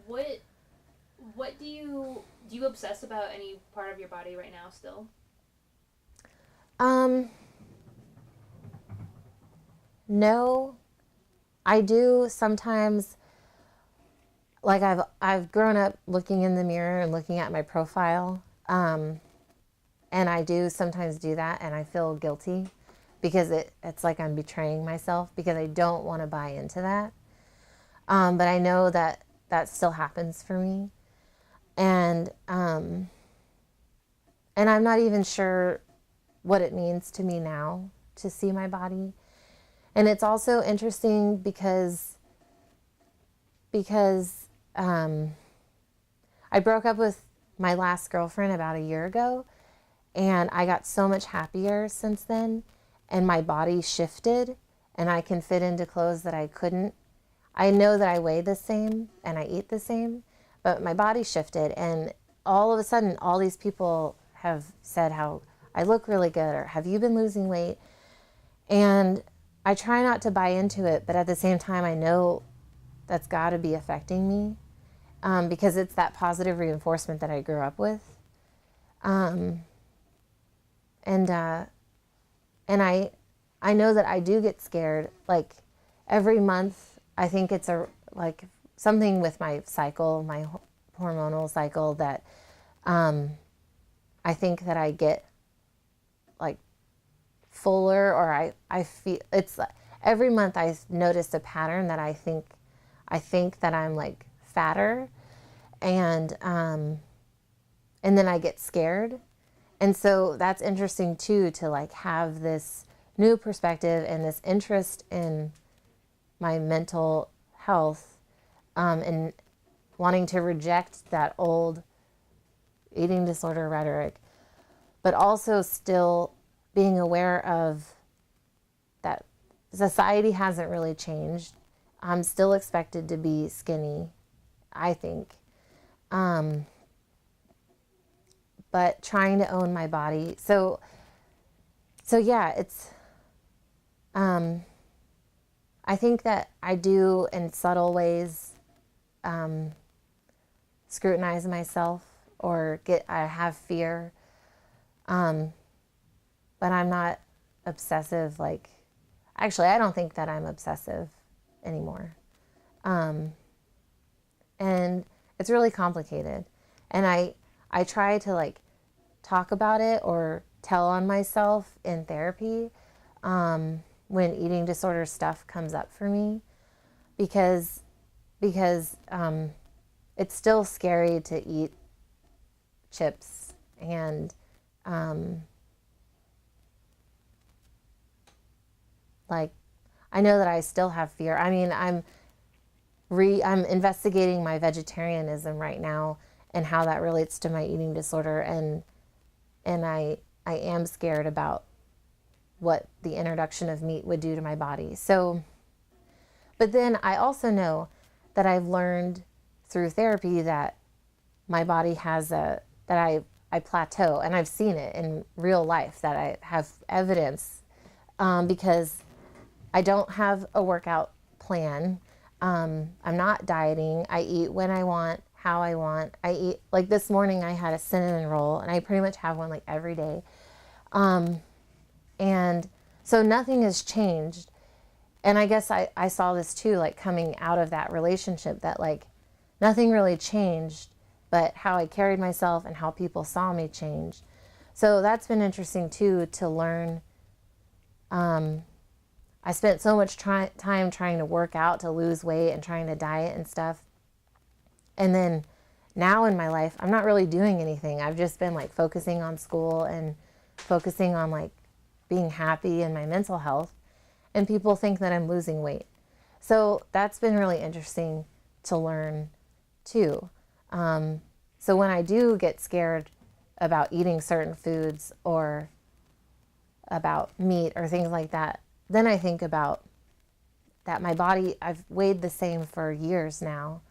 what do you obsess about any part of your body right now still? Um, no, I do sometimes. Like I've grown up looking in the mirror and looking at my profile, and I do sometimes do that, and I feel guilty because it's like I'm betraying myself because I don't want to buy into that. But I know that that still happens for me, and and I'm not even sure what it means to me now to see my body. And it's also interesting because I broke up with my last girlfriend about a year ago, and I got so much happier since then, and my body shifted, and I can fit into clothes that I couldn't. I know that I weigh the same and I eat the same, but my body shifted, and all of a sudden, all these people have said how I look really good, or have you been losing weight? And I try not to buy into it, but at the same time, I know that's got to be affecting me, because it's that positive reinforcement that I grew up with. Um, and and I know that I do get scared. Like every month, I think it's a like something with my cycle, my hormonal cycle, that um, I think that I get like fuller, or I feel it's every month I notice a pattern that I think that I'm like fatter, and then I get scared. And so that's interesting too, to like have this new perspective and this interest in my mental health, and wanting to reject that old eating disorder rhetoric, but also still being aware of that society hasn't really changed. I'm still expected to be skinny, I think. Um, but trying to own my body. So yeah, it's um, I think that I do in subtle ways um, scrutinize myself, or I have fear, um, but I'm not obsessive. Like, actually, I don't think that I'm obsessive anymore, um, and it's really complicated. And I try to like talk about it or tell on myself in therapy, when eating disorder stuff comes up for me, because because it's still scary to eat chips, and um, like I know that I still have fear. I mean, I'm investigating my vegetarianism right now and how that relates to my eating disorder, and I am scared about what the introduction of meat would do to my body. So, but then I also know that I've learned through therapy that my body has that I plateau, and I've seen it in real life, that I have evidence, because I don't have a workout plan. I'm not dieting. I eat when I want, how I want. I eat like this morning I had a cinnamon roll, and I pretty much have one like every day. Um, and so nothing has changed. And I guess I saw this too, like coming out of that relationship, that like nothing really changed, but how I carried myself and how people saw me changed. So that's been interesting too, to learn. Um, I spent so much time trying to work out to lose weight and trying to diet and stuff. And then now in my life, I'm not really doing anything. I've just been like focusing on school and focusing on like being happy and my mental health. And people think that I'm losing weight. So that's been really interesting to learn too. Um, so when I do get scared about eating certain foods, or about meat or things like that, then I think about that my body, I've weighed the same for years now,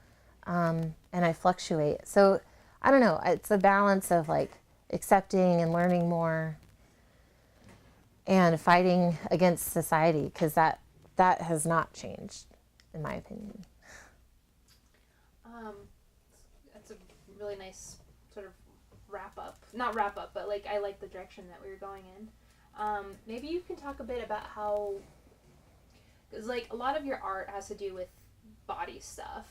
and I fluctuate. So I don't know, it's a balance of like accepting and learning more, and fighting against society, because that has not changed, in my opinion. really nice sort of wrap up. Not wrap up, but like I like the direction that we were going in. Maybe you can talk a bit about how, because like a lot of your art has to do with body stuff.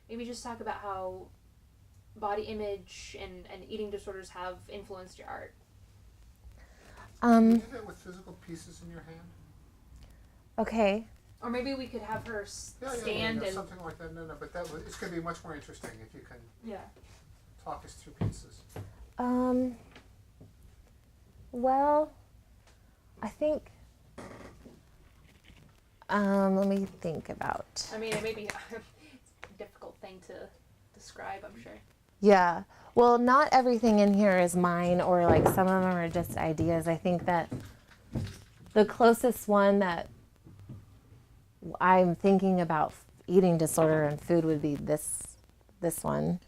Maybe just talk about how body image and eating disorders have influenced your art. Can you do that with physical pieces in your hand? Okay. Or maybe we could have her stand and something like that. No, but it's going to be much more interesting if you can talk us through pieces. Well, I think. Let me think about. I mean, it may be it's a difficult thing to describe, I'm sure. Yeah. Well, not everything in here is mine, or like some of them are just ideas. I think that the closest one that I'm thinking about eating disorder and food would be this one.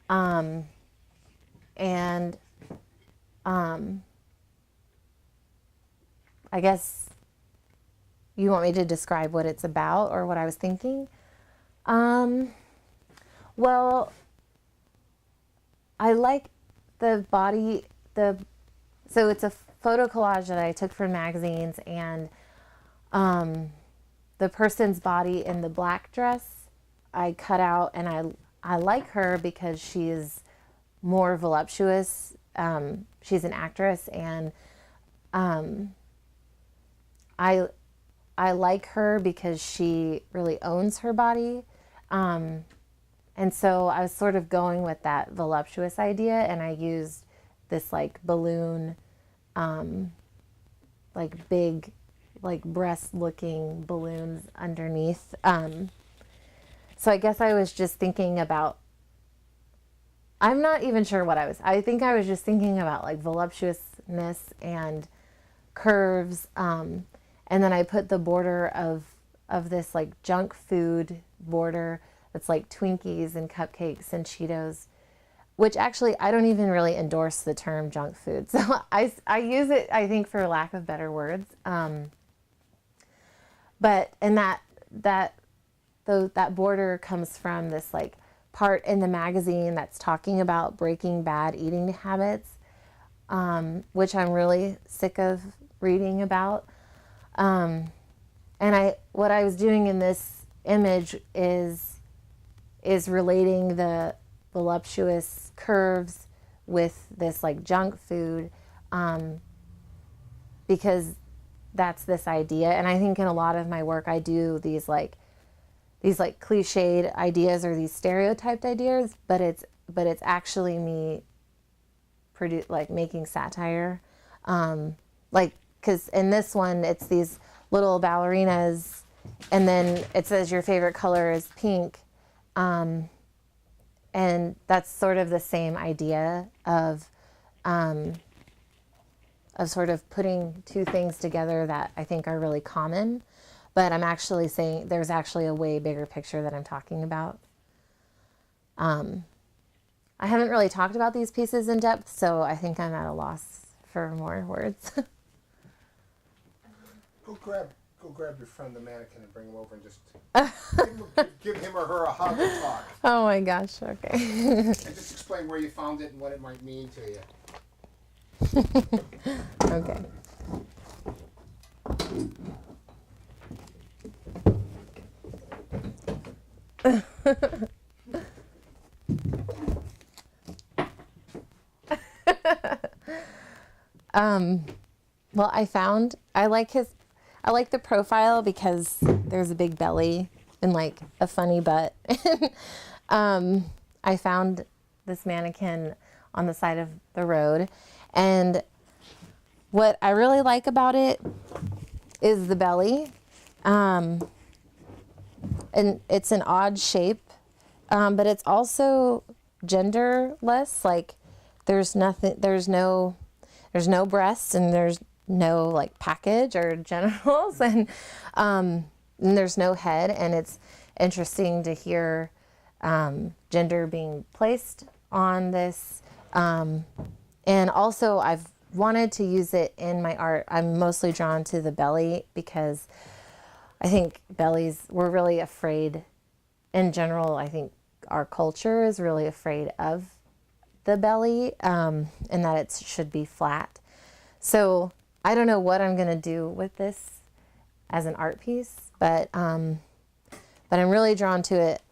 I guess you want me to describe what it's about or what I was thinking? Well, I like the body, so it's a photo collage that I took from magazines, and the person's body in the black dress I cut out, and I like her because she is more voluptuous. She's an actress, and I like her because she really owns her body. And so I was sort of going with that voluptuous idea, and I used this like balloon, like big, like breast looking balloons underneath. So I guess I was just thinking about, I'm not even sure what I think I was just thinking about like voluptuousness and curves. And then I put the border of this like junk food border that's like Twinkies and cupcakes and Cheetos, which actually I don't even really endorse the term junk food. So I use it, I think, for lack of better words. But and that border comes from this like part in the magazine that's talking about breaking bad eating habits, which I'm really sick of reading about. And what I was doing in this image is relating the voluptuous curves with this like junk food, because that's this idea. And I think in a lot of my work I do these cliched ideas or these stereotyped ideas, but it's actually me making satire, because in this one it's these little ballerinas, and then it says your favorite color is pink, and that's sort of the same idea of sort of putting two things together that I think are really common, but I'm actually saying there's actually a way bigger picture that I'm talking about. I haven't really talked about these pieces in depth, so I think I'm at a loss for more words. Go grab your friend the mannequin and bring him over and just give him or her a hug and talk. Oh my gosh, okay. And just explain where you found it and what it might mean to you. Okay. Well, I like the profile because there's a big belly and like a funny butt. I found this mannequin on the side of the road, and what I really like about it is the belly, and it's an odd shape, but it's also genderless. Like there's no breasts, and there's no like package or genitals, and there's no head. And it's interesting to hear gender being placed on this, and also I've wanted to use it in my art. I'm mostly drawn to the belly because I think we're really afraid in general. I think our culture is really afraid of the belly, and that it should be flat. So I don't know what I'm going to do with this as an art piece, but I'm really drawn to it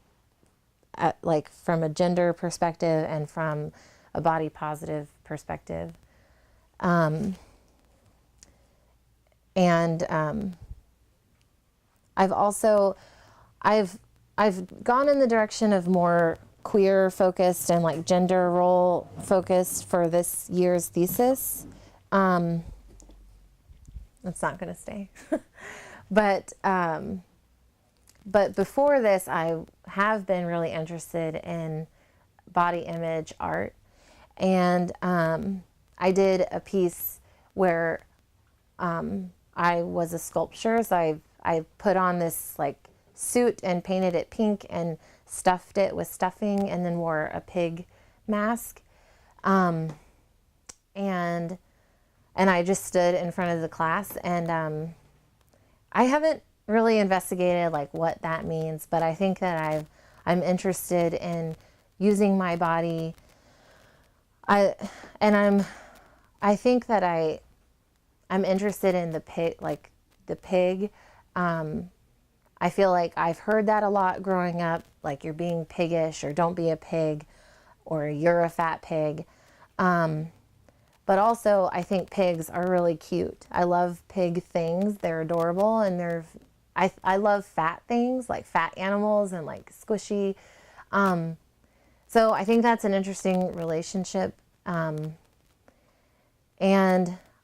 like from a gender perspective and from a body positive perspective. I've gone in the direction of more queer focused and like gender role focused for this year's thesis. It's not going to stay. But before this, I have been really interested in body image art. And I did a piece where I was a sculptor. So I put on this like suit and painted it pink and stuffed it with stuffing and then wore a pig mask. And I just stood in front of the class, and I haven't really investigated like what that means, but I think that I'm interested in using my body. I think that I'm interested in the pig, like the pig. I feel like I've heard that a lot growing up, like you're being piggish or don't be a pig or you're a fat pig. But also I think pigs are really cute. I love pig things. They're adorable, and I love fat things, like fat animals and like squishy. So I think that's an interesting relationship. And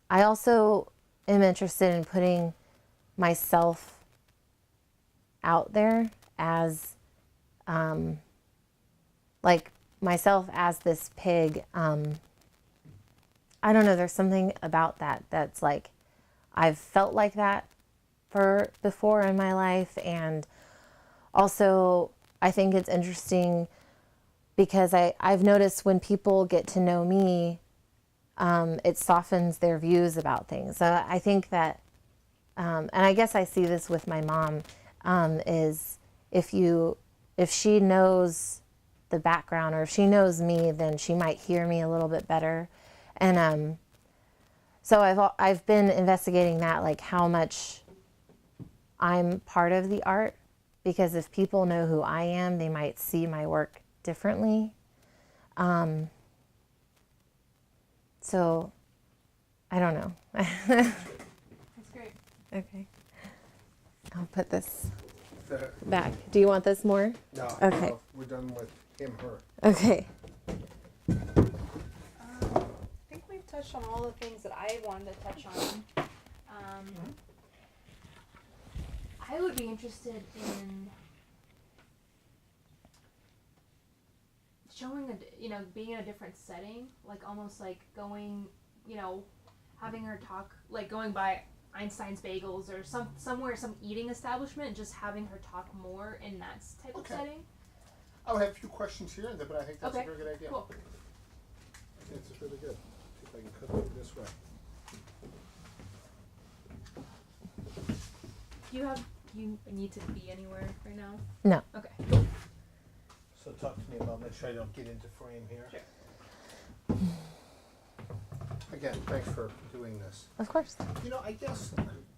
I also am interested in putting myself out there as, like myself as this pig. I don't know, there's something about that that's like, I've felt like that before in my life. And also I think it's interesting because I've noticed when people get to know me, it softens their views about things. So I think that, and I guess I see this with my mom, is if she knows the background or if she knows me, then she might hear me a little bit better. And so I've been investigating that, like how much I'm part of the art, because if people know who I am, they might see my work differently. So I don't know. That's great. Okay. I'll put this back. Do you want this more? No, Okay. no, we're done with him, her. Okay. I think we've touched on all the things that I wanted to touch on. I would be interested in showing being in a different setting, like almost like going, having her talk, like going by Einstein's Bagels or somewhere, some eating establishment, just having her talk more in that type of setting. I'll have a few questions here, but I think that's Okay. a very good idea. Cool. I think it's really good. See if I can cook it this way. You need to be anywhere right now? No. Okay. So talk to me about, make sure I don't get into frame here. Sure. Again, thanks for doing this. Of course. I guess